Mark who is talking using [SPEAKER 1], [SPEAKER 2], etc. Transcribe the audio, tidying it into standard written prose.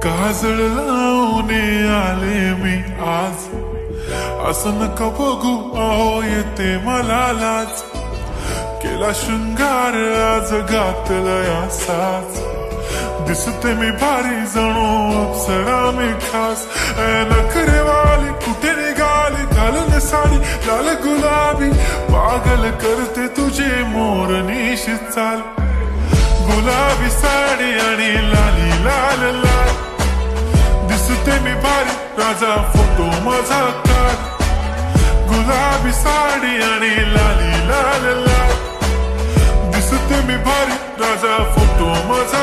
[SPEAKER 1] काजळ लावून आले मी आज, असं नका बघू अहो येते मला लाज. केला शृंगार आज घातलाय असाच, दिसते मी भारी जणू अप्सरा मी खास. नखरेवाली कुठे निघाली घालून साडी लाल गुलाबी, पागल करते तुझे मोरनीशी चाल. गुलाबी साडी आणि लाली लाल लाल, दिसते मी भारी राजा फोटो माझा काढ. गुलाबी साडी आणि लाली लाल लाल, दिसते मी भारी राजा फोटो माझा